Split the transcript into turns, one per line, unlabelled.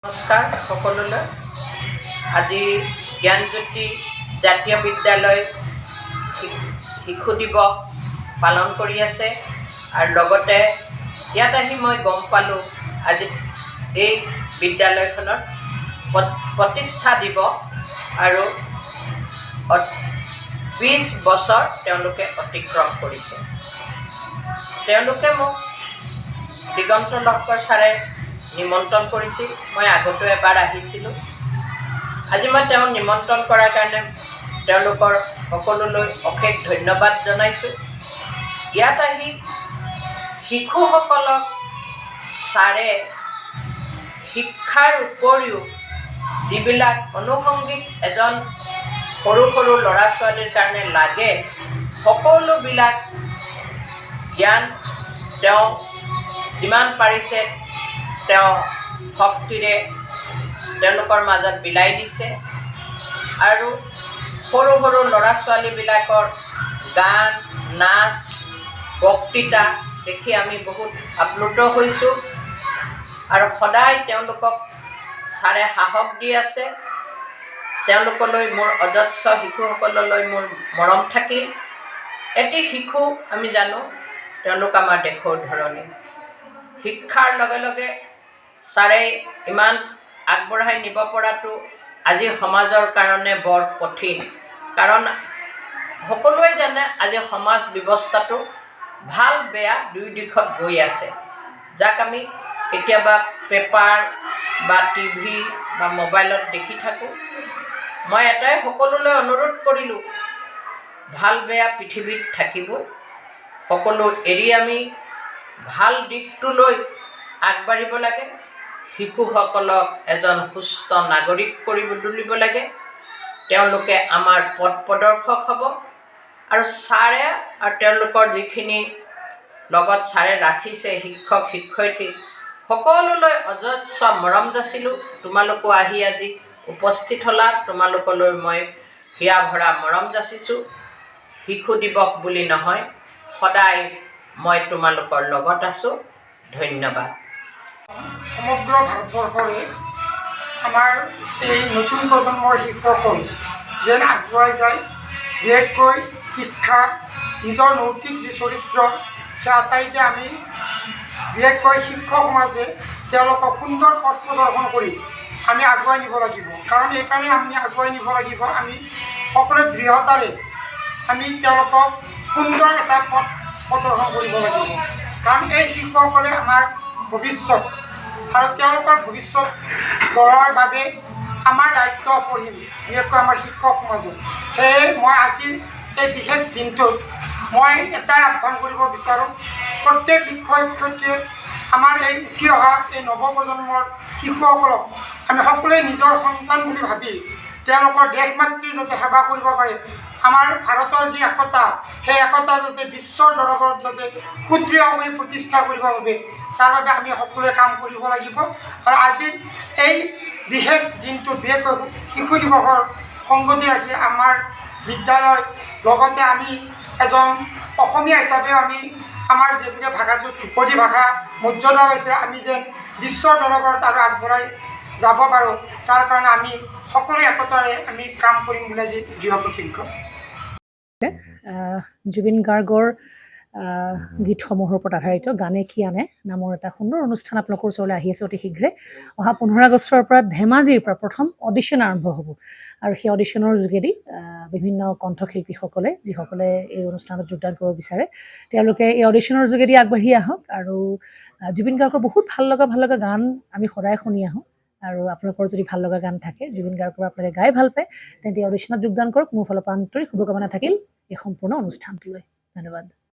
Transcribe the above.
নমস্কাৰ সকলোলৈ। আজি জ্ঞানজ্যোতি জাতীয় বিদ্যালয় শিশু দিৱস পালন কৰি আছে আৰু লগতে ইয়াত আহি মই গম পালোঁ আজি এই বিদ্যালয়খনত প্ৰতিষ্ঠা দিৱস আৰু 20 বছৰ তেওঁলোকে অতিক্ৰম কৰিছে। তেওঁলোকে মোক দিগন্ত লহকৰ ছাৰে নিমন্ত্ৰণ কৰিছিল। মই আগতো এবাৰ আহিছিলোঁ। আজি মই তেওঁক নিমন্ত্ৰণ কৰাৰ কাৰণে তেওঁলোকৰ সকলোলৈ অশেষ ধন্যবাদ জনাইছোঁ। ইয়াত আহি শিশুসকলক ছাৰে শিক্ষাৰ উপৰিও যিবিলাক আনুষংগিক এজন সৰু সৰু ল'ৰা ছোৱালীৰ কাৰণে লাগে সকলোবিলাক জ্ঞান তেওঁ যিমান পাৰিছে তেওঁ শক্তিৰে তেওঁলোকৰ মাজত বিলাই দিছে আৰু সৰু সৰু ল'ৰা ছোৱালীবিলাকৰ গান নাচ বক্তৃতা দেখি আমি বহুত আপ্লুত হৈছোঁ আৰু সদায় তেওঁলোকক ছাৰে সাহস দি আছে। তেওঁলোকলৈ মোৰ অজস্ৰ শিশুসকললৈ মোৰ মৰম থাকিল। এটি শিশু আমি জানো তেওঁলোক আমাৰ দেশৰ ধৰণী। শিক্ষাৰ লগে লগে ছাৰে ইমান আগবঢ়াই নিব পৰাটো আজি সমাজৰ কাৰণে বৰ কঠিন, কাৰণ সকলোৱে জানে আজি সমাজ ব্যৱস্থাটো ভাল বেয়া দুই দিশত গৈ আছে, যাক আমি কেতিয়াবা পেপাৰ বা টিভি বা মোবাইলত দেখি থাকোঁ। মই এটাই সকলোলৈ অনুৰোধ কৰিলোঁ, ভাল বেয়া পৃথিৱীত থাকিবই, সকলো এৰি আমি ভাল দিশটোলৈ আগবাঢ়িব লাগে। শিশুসকলক এজন সুস্থ নাগৰিক কৰি তুলিব লাগে। তেওঁলোকে আমাৰ পথ প্ৰদৰ্শক হ'ব আৰু ছাৰে আৰু তেওঁলোকৰ যিখিনি লগত ছাৰে ৰাখিছে শিক্ষক শিক্ষয়িত্ৰী সকলোলৈ অজস্ৰ মৰম যাচিলোঁ। তোমালোকো আহি আজি উপস্থিত হ'লা, তোমালোকলৈ মই হিয়া ভৰা মৰম যাচিছোঁ। শিশু দিৱস বুলি নহয়, সদায় মই তোমালোকৰ লগত আছোঁ। ধন্যবাদ।
সমগ্ৰ ভাৰতবৰ্ষৰে আমাৰ এই নতুন প্ৰজন্মৰ শিশুসকল যেন আগুৱাই যায়, বিশেষকৈ শিক্ষা নিজৰ নৈতিক যি চৰিত্ৰ সেই আটাইকে আমি বিশেষকৈ শিক্ষক সমাজে তেওঁলোকক সুন্দৰ পথ প্ৰদৰ্শন কৰি আমি আগুৱাই নিব লাগিব। কাৰণ এইকাৰণে আমি আগুৱাই নিব লাগিব, আমি সকলোৱে দৃঢ়তাৰে আমি তেওঁলোকক সুন্দৰ এটা পথ প্ৰদৰ্শন কৰিব লাগিব। কাৰণ এই শিশুসকলে আমাৰ ভৱিষ্যত আৰু তেওঁলোকৰ ভৱিষ্যত গঢ়াৰ বাবে আমাৰ দায়িত্ব অপৰিসীম, বিশেষকৈ আমাৰ শিক্ষক সমাজত। সেয়ে মই আজিৰ এই বিশেষ দিনটোত মই এটাই আহ্বান কৰিব বিচাৰোঁ, প্ৰত্যেক শিক্ষক শিক্ষয়িত্ৰীয়ে আমাৰ এই উঠি অহা এই নৱপ্ৰজন্মৰ শিশুসকলক আমি সকলোৱে নিজৰ সন্তান বুলি ভাবি তেওঁলোকৰ দেশ মাতৃৰ যাতে সেৱা কৰিব পাৰে, আমাৰ ভাৰতৰ যি একতা সেই একতা যাতে বিশ্বৰ দৰবাৰত যাতে সুদৃঢ় কৰি প্ৰতিষ্ঠা কৰিব বাবে তাৰ বাবে আমি সকলোৱে কাম কৰিব লাগিব। আৰু আজিৰ এই বিশেষ দিনটো বিশেষকৈ শিশু দিৱসৰ সংগতি ৰাখি আমাৰ বিদ্যালয় লগতে আমি এজন অসমীয়া হিচাপেও আমি আমাৰ যিহেতুকে ভাষাটো ধ্ৰুপদী ভাষা মৰ্যাদা পাইছে, আমি যেন বিশ্বৰ দৰবাৰত আৰু আগবঢ়াই যাব পাৰোঁ, তাৰ কাৰণে আমি সকলো একতাৰে আমি কাম কৰিম বুলি আজি দৃঢ় প্ৰতিজ্ঞ।
জুবিন গাৰ্গৰ গীতসমূহৰ ওপৰত আধাৰিত গানে কি আনে নামৰ এটা সুন্দৰ অনুষ্ঠান আপোনালোকৰ ওচৰলৈ আহি আছে অতি শীঘ্ৰে। অহা 15 আগষ্টৰ পৰা ধেমাজিৰ পৰা প্ৰথম অডিশ্যন আৰম্ভ হ'ব আৰু সেই অডিশ্যনৰ যোগেদি বিভিন্ন কণ্ঠশিল্পীসকলে যিসকলে এই অনুষ্ঠানত যোগদান কৰিব বিচাৰে তেওঁলোকে এই অডিশ্যনৰ যোগেদি আগবাঢ়ি আহক। আৰু জুবিন গাৰ্গৰ বহুত ভাল লগা গান আমি সদায় শুনি আহোঁ, আৰু আপোনালোকৰ যদি ভাল লগা গান থাকে জুবিন গাৰ্গৰ আপোনালোকে গাই ভাল পায় তেন্তে অডিশ্যনত যোগদান কৰক। মোৰ ফালৰ পৰা আন্তৰিক শুভকামনা থাকিল এই সম্পূৰ্ণ অনুষ্ঠানটোলৈ। ধন্যবাদ।